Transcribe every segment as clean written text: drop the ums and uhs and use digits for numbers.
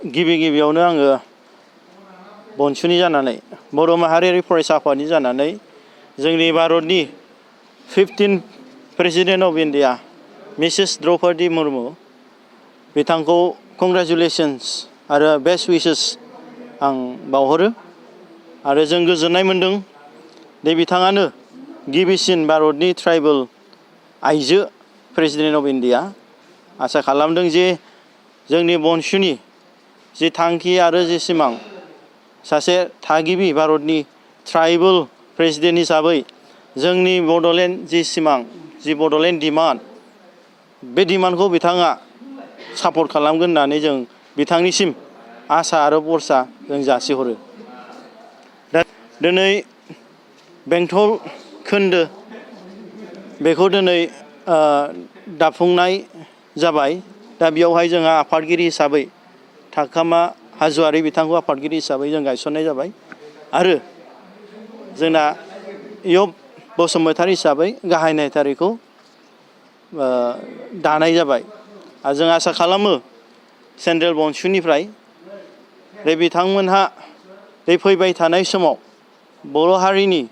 गिबि गिबियावनो आङो बनसुनि जानानै बर' माहारियारि फरायसा आफादनि जानानै जोंनि भारतनि 15th president of India Mrs Droupadi Murmu बिथांखौ कंग्रेचुलेसन्स आरो बेस्ट उइसेस आं बावहरो आरो जों गोजोननाय मोनदों दे बिथाङानो गिबिसिन भारतनि ट्राइबेल आइजो प्रेसिडेन्ट अफ इन्डिया आसा खालामदों जे जोंनि बनसुनि जि थांखि आरो जि सिमां सासे थागिबि भारतनि ट्राइबेल प्रेसिडेन्ट हिसाबै जोंनि बड'लेण्ड जि सिमां जि बड'लेण्ड डिमान्ड बे डिमान्डखौ बिथाङा सापर्ट खालामगोन होननानै जों बिथांनिसिम आसा आरो भरसा जों जासिहरो। दा दिनै बेंटल खोन्दो बेखौ दिनै दाफुंनाय जाबाय। दा बेयावहाय जोंहा आफादगिरि हिसाबै थाखोमा हाज'वारि बिथांखौ आफादगिरि हिसाबै जों गायसननाय जाबाय आरो जोंना इयब बसुमतारी हिसाबै गाहाय नेहाथारिखौ दानाय जाबाय आरो जों आसा खालामो सेन्ट्रेल बनसुनिफ्राय बे बिथांमोनहा बे फैबाय थानाय समाव बर' हारिनि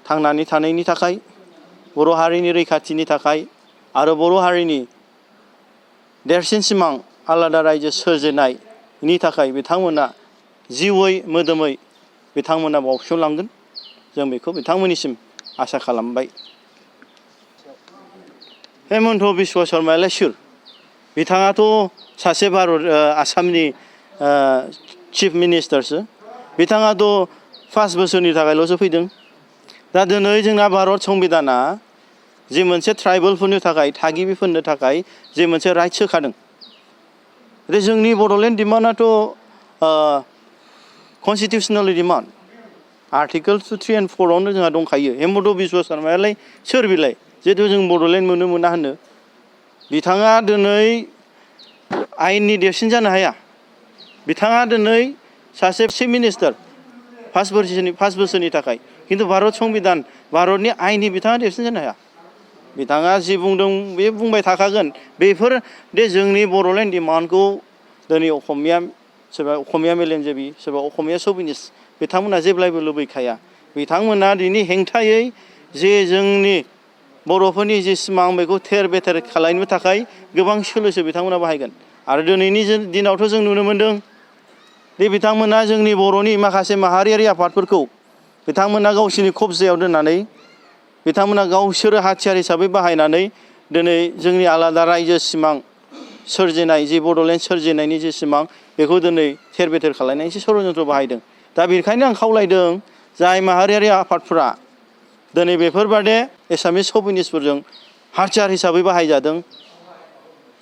थांनानै थानायनि थाखाय बर' हारिनि रैखाथिनि थाखाय आरो बर' हारिनि देरसिन सिमां आलादा रायजो सोरजिनायनि थाखाय बिथांमोना जिउयै मोदोमै बिथांमोना बावसोमलांगोन जों बेखौ बिथांमोननिसिम आसा खालामबाय। हेमन्त बिश्व शर्मायालाय सोर? बिथाङाथ' सासे भारत आसामनि चिफ मिनिस्टारसो। बिथाङाथ' 5 बोसोरनि थाखायल'सो फैदों। दा दिनै जोंना भारत संबिधाना जि मोनसे ट्राइबेलफोरनि थाखाय थागिबिफोरनो थाखाय जि मोनसे राइट्स होखादों बे जोंनि Bodoland डिमान्डआथ' constitutional demand article 3 and 4 आवनो जोंहा दंखायो। हेमन्त बिश्व शर्मायालाय सोर बिलाय जिहेतु जों बड'लेण्ड मोनो मोना होनो। बिथाङा दिनै आयेननि देरसिन जानो हाया। बिथाङा दिनै सासे चिफ मिनिस्टार 5 बोसोरनि थाखाय खिन्थु भारत संबिधान भारतनि आयेननि बिथाङा देरसिन जानो हाया। बिथाङा जि बुंदों बे बुंबाय थाखागोन। बेफोर दे जोंनि बड'लेण्ड डिमान्डखौ दिनै असमिया सोरबा असमिया मेलेमजिबि सोरबा असमिया सभिनिस्ट बिथांमोना जेब्लायबो लुबैखाया। बिथांमोना दिनै हेंथायै जे जोंनि बर'फोरनि जि सिमां बेखौ थेर बेथेर खालामनो थाखाय गोबां सोलोसो बिथांमोना बाहायगोन आरो दिनैनि दिनावथ' जों नुनो मोनदों दे बिथांमोना जोंनि बर'नि माखासे माहारियारि आफादफोरखौ बिथांमोना गावसोरनि खबजायाव दोननानै बिथांमोना गावसोरो हाथियार हिसाबै बाहायनानै दिनै जोंनि आलादा रायजो सिमां सोरजिनाय जि बड'लेण्ड सोरजिनायनि जि सिमां बेखौ दिनै थेर बेथेर खालामनायनि एसे षड़यन्त्र बाहायदों। दा बेनिखायनो आं खावलायदों जाय माहारियारि आफादफोरा दिनै बेफोरबादि एसामिस सभिनिस्टफोरजों हाथियार हिसाबै बाहायजादों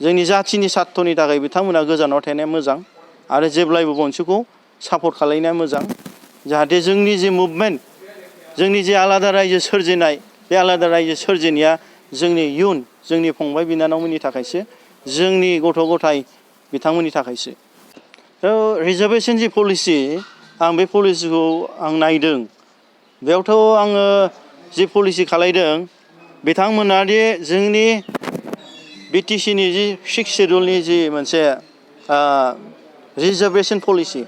जोंनि जाथिनि सार्थनि थाखाय बिथांमोना गोजानाव थानाया मोजां आरो जेब्लायबो बनसुखौ सापर्ट खालामनाया मोजां जाहाथे जोंनि जि मुभमेन्ट जोंनि जे आलादा रायजो सोरजिनाय बे आलादा रायजो सोरजिनाया जोंनि इयुन जोंनि फंबाय बिनानावमोननि थाखायसो जोंनि गथ' गथाय बिथांमोननि थाखायसो। रिजार्भेसन जि पलिसि आं बे पलिसिखौ आं नायदों बेयावथ' आङो जि पलिसि खालायदों बिथांमोना दि जोंनि बिटिसिनि जि 6th शेड्युलनि जि मोनसे रिजार्भेसन पलिसि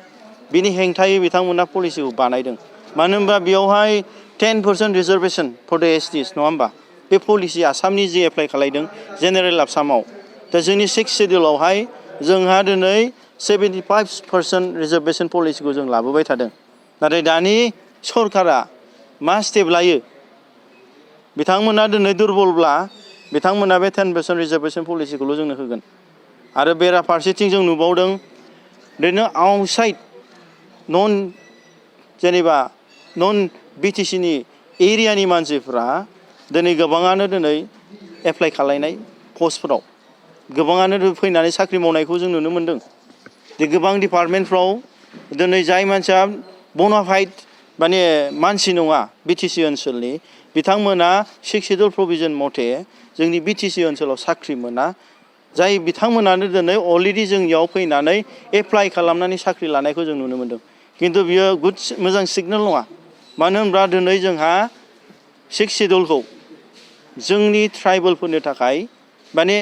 बिनि हेंथायै बिथांमोना पलिसिखौ बानायदों। मानो होनबा बेयावहाय 10% रिजार्भेसन फर द एसटिस नङा होमबा बे पलिसि आसामनि जि एप्लाइ खालायदों जेनेरेल आसामाव। दा जोंनि 6th शेड्युलावहाय जोंहा दिनै 75% रिजार्भेसन पलिसिखौ जों लाबोबाय थादों। नाथाय दानि सरकारा मा स्टेप लायो बिथांमोना दिनै दुरबलब्ला बिथांमोना बे 10% रिजार्भेसन पलिसिखौल' जोंनो होगोन आरो बेराफारसेथिं जों नुबावदों ओरैनो आउटसाइड जेनेबा नन बिटिसिनि एरियानि मानसिफ्रा दिनै गोबाङानो दिनै एप्लाइ खालायनाय पस्टफोराव गोबाङानो फैनानै साख्रि मावनायखौ जों नुनो मोनदों। दे गोबां डिपार्टमेन्टफ्राव दिनै जाय मानसिया बनाफाइड माने मानसि नङा बिटिसि ओनसोलनि बिथांमोना 6th शेड्युल प्रभिजन मथे जोंनि बिटिसि ओनसोलाव साख्रि मोना। जाय बिथांमोनानो दिनै अलरेडि जोंनियाव फैनानै एप्लाइ खालामनानै साख्रि लानायखौ जों नुनो मोनदों। खिन्थु बियो मोजां सिगनेल नङा। मानो होनब्ला दिनै जोंहा 6th शेड्युलखौ जोंनि ट्राइबेलफोरनि थाखाय माने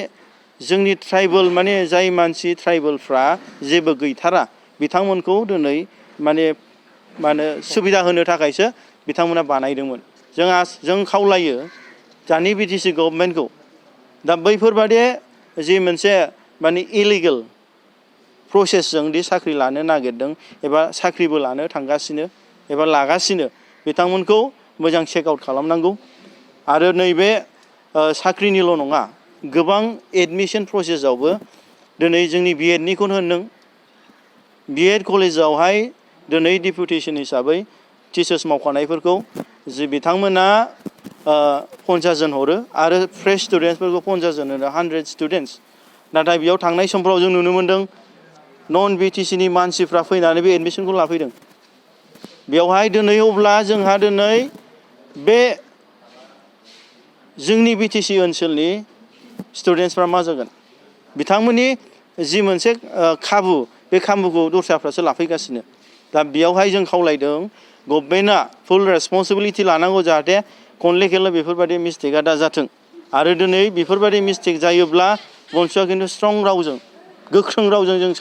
जोंनि ट्राइबेल माने जाय मानसि ट्राइबेलफ्रा जेबो गैथारा बिथांमोनखौ दिनै माने सुबिदा होनो थाखायसो बिथांमोना बानायदोंमोन। जों खावलायो दानि बिटिसि गभर्नमेन्टखौ दा बैफोरबादि जि मोनसे माने इलिगेल प्रसेसजों दि साख्रि लानो नागिरदों एबा साख्रिबो लानो थांगासिनो एबा लागासिनो बिथांमोनखौ मोजां चेक आउट खालामनांगौ। आरो नैबे साख्रिनिल' नङा गोबां एडमिशन प्रसेसआवबो दिनै जोंनि बिएडनिखौनो होनदों बिएड कलेजावहाय दिनै डेपुटेसन हिसाबै टिचार्स मावखानायफोरखौ जि बिथांमोना 50 जन हरो आरो फ्रेश स्टुडेन्टसफोरखौ 50 जन होनो 100 स्टुडेन्टस। नाथाय बेयाव थांनाय समफ्राव जों नुनो मोन्दों नन बिटिसिनि मानसिफ्रा फैनानै बे एडमिसनखौ लाफैदों। बेवहाय दिनै अब्ला जोंहा दिनै बे जोंनि बिटिसि ओनसोलनि स्टुडेन्टसफ्रा मा जागोन? बिथांमोननि जि मोनसे खाबु बे खाबुखौ दस्राफ्रासो लाफैगासिनो। दा बेयावहाय जों खावलायदों गभर्नमेन्टआ फुल रेसपन्सिबिलिटि लानांगौ जाहाथे खनले खनले बेफोरबायदि मिस्टेकआ दा जाथों। आरो दिनै बेफोरबायदि मिस्टेक जायोब्ला बनसुआ खिन्थु स्ट्रं रावजों गोख्रों रावजों जों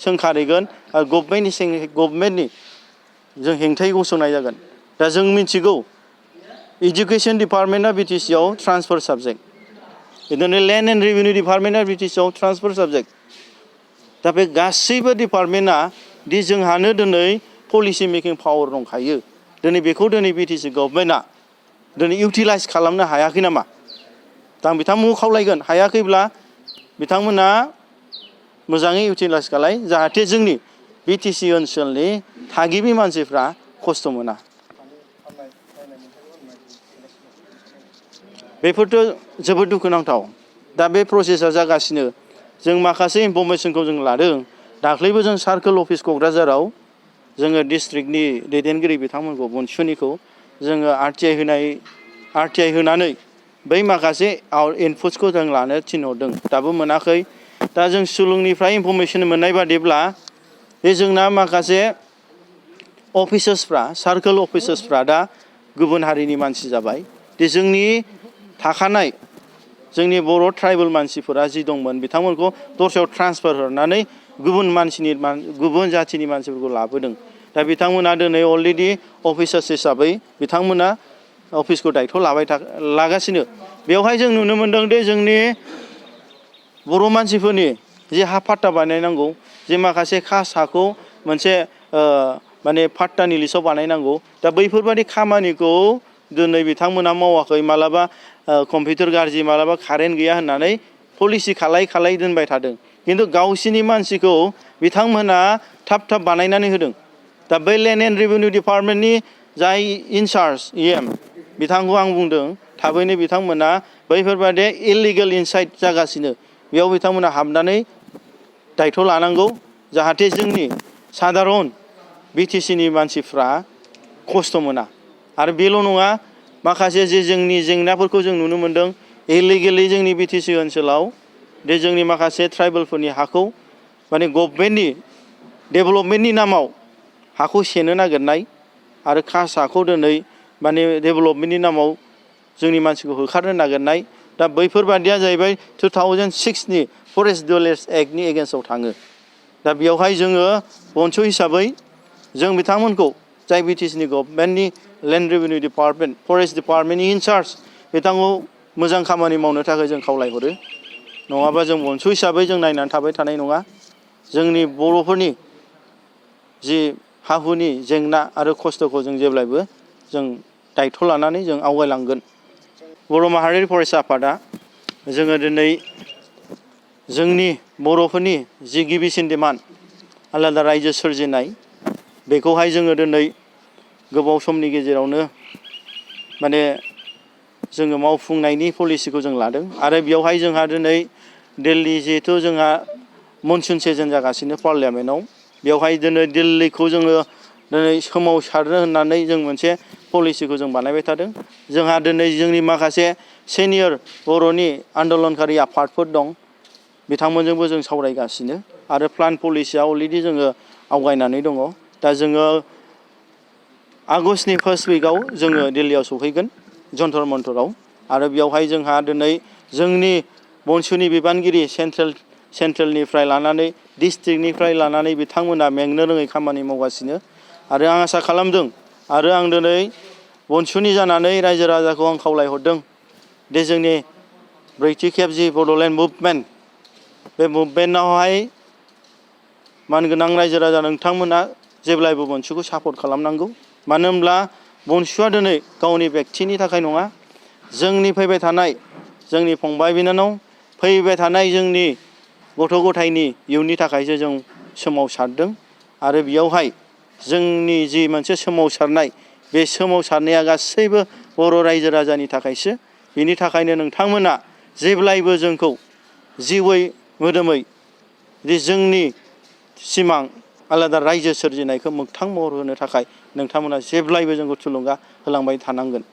सोंखारिगोन आरो गभर्नमेन्टनि जों हेंथायै गसंनाय जागोन। दा जों मिथिगौ एजुकेशन डिपार्टमेन्टआ बिटिसिआव ट्रान्सफार साबजेक्ट, बिदिनो लेन्ड एन्ड रेभिनिउ डिपार्टमेन्टआ बिटिसिआव ट्रान्सफार साबजेक्ट। दा बे गासैबो डिपार्टमेन्टआ दि जोंहानो दिनै पलिसि मेकिं पावार दंखायो दिनै बेखौ दिनै बिटिसि गभर्नमेन्टआ दिनै इउटिलाइज खालामनो हायाखै नामा? दा आं बिथांमोनखौ खावलायगोन हायाखैब्ला बिथांमोना मोजाङै इउटिलाइज खालाय जाहाथे जोंनि बिटिसि ओनसोलनि थागिबि मानसिफ्रा खस्थ' मोना। बेफोरथ' जोबोद दुखुनांथाव। दा बे प्रसेसा जागासिनो। जों माखासे इनफरमेसनखौ जों लादों। दाख्लैबो जों सार्कोल अफिस क'क्राझाराव जोङो डिस्ट्रिक्टनि दैदेनगिरि बिथांमोनखौ बनसुनिखौ जोङो आरटिआइ होनानै बै माखासे इनपुट्सखौ जों लानो थिनहरदों, दाबो मोनाखै। दा जों सुलुंनिफ्राय इनफरमेसन मोननाय बादिब्ला बे जोंना माखासे अफिसार्सफ्रा सार्कोल अफिसार्सफ्रा दा गुबुन हारिनि मानसि जाबाय। दे जोंनि थाखानाय जोंनि बर' ट्राइबेल मानसिफोरा जि दंमोन बिथांमोनखौ दस्रायाव ट्रान्सफार हरनानै गुबुन जाथिनि मानसिफोरखौ लाबोदों। दा बिथांमोना दिनै अलरेडि अफिसार्स हिसाबै बिथांमोना अफिसखौ दायथ' लागासिनो। बेवहाय जों नुनो मोन्दों दि जोंनि बर' मानसिफोरनि जे हा फाट्टा बानायनांगौ, जे माखासे खास हाखौ मोनसे माने फाट्टानि लिस्टआव बानायनांगौ, दा बैफोरबादि खामानिखौ दिनै बिथांमोना मावाखै। मालाबा कम्पिउटार गाज्रि, मालाबा कारेन्ट गैया होननानै पलिसि खालाय दोनबाय थादों। खिन्थु गावसिनि मानसिखौ बिथांमोना थाब बानायनानै होदों। दा बै लेन्ड एन्ड रेभिनिउ डिपार्टमेन्टनि जाय इनचार्ज EM बिथांखौ आं बुंदों थाबैनो बिथांमोना बैफोरबादि इलिगेल इनसाइड जागासिनो बेयाव बिथांमोना हाबनानै दायथ' लानांगौ जाहाथे जोंनि सादारन बिटिसिनि मानसिफ्रा खस्थ' मोना। आरो बेल' नङा, माखासे जे जोंनि जेंनाफोरखौ जों नुनो मोन्दों इलिगेलि जोंनि बिटिसि ओनसोलाव दे जोंनि माखासे ट्राइबेलफोरनि हाखौ माने गभर्नमेन्टनि डेभेलपमेन्टनि नामाव हाखौ सेनो नागिरनाय आरो खास हाखौ दिनै माने डेभेलपमेन्टनि नामाव जोंनि मानसिखौ होखारनो नागिरनाय। दा बैफोरबादिया जाहैबाय 2006नि फरेस्ट डिवेलप्स एक्टनि एगेन्स्टआव थाङो। दा बेयावहाय जोङो बनसु हिसाबै जों बिथांमोनखौ जाय बिटिसिनि गभर्नमेन्टनि लेन्ड रेभिनिउ डिपार्टमेन्ट फरेस्ट डिपार्टमेन्टनि इनचार्ज बिथांखौ मोजां खामानि मावनो थाखाय जों खावलायहरो। नङाबा जों बनसु हिसाबै जों नायनानै थाबाय थानाय नङा। जोंनि बर'फोरनि जि हा हुनि जेंना आरो खस्थ'खौ जों जेब्लायबो जों दायथ' लानानै जों आवगायलांगोन। बर' माहारियारि फरायसा आफादा जोङो दिनै जोंनि बर'फोरनि जि गिबिसिन डिमान्ड आलादा रायजो सोरजिनाय बेखौहाय जोङो दिनै गोबाव समनि गेजेरावनो माने जोङो मावफुंनायनि पलिसिखौ जों लादों। आरो बेयावहाय जोंहा दिनै दिल्ली जिहेथु जोंहा मनसुन सिजन जागासिनो पार्लियामेन्टआव, बेवहाय दिनै दिल्लीखौ जोङो दिनै सोमावसारनो होननानै जों मोनसे पलिसिखौ जों बानायबाय थादों। जोंहा दिनै जोंनि माखासे सिनियर बर'नि आन्दलनकारि आफादफोर दं, बिथांमोनजोंबो जों सावरायगासिनो आरो प्लान पलिसिया अलरेडि जोङो आवगायनानै दङ। दा जोङो आगष्टनि फार्स्ट उइकआव जोङो दिल्लीयाव सौहैगोन जन्तर मन्तराव। आरो बेयावहाय जोंहा दिनै जोंनि बनसुनि बिबानगिरि सेन्ट्रेलनिफ्राय लानानै डिस्ट्रिक्टनिफ्राय लानानै बिथांमोना मेंनो रोङै खामानि मावगासिनो आरो आं आसा खालामदों आरो आं दिनै बनसुनि जानानै रायजो राजाखौ आं खावलायहरदों दि जोंनि ब्रैथि खेब जि बड'लेण्ड मुभमेन्ट बे मुभमेन्टआवहाय मानगोनां रायजो राजा नोंथांमोना जेब्लायबो बनसुखौ सापर्ट खालामनांगौ। मानो होनब्ला बनसुआ दिनै गावनि बेक्तिनि थाखाय नङा, जोंनि फैबाय थानाय जोंनि फंबाय बिनानाव फैबाय थानाय जोंनि गथ' गथायनि इयुननि थाखायसो जों सोमावसारदों आरो बेयावहाय जोंनि जि मोनसे सोमावसारनाय बे सोमावसारनाया गासैबो बर' रायजो राजानि थाखायसो। बिनि थाखायनो नोंथांमोना जेब्लायबो जोंखौ जिउयै मोदोमै जे जोंनि सिमां आलादा रायजो सोरजिनायखौ मोगथां महर होनो थाखाय नोंथांमोना जेब्लायबो जोंखौ थुलुंगा होलांबाय थानांगोन।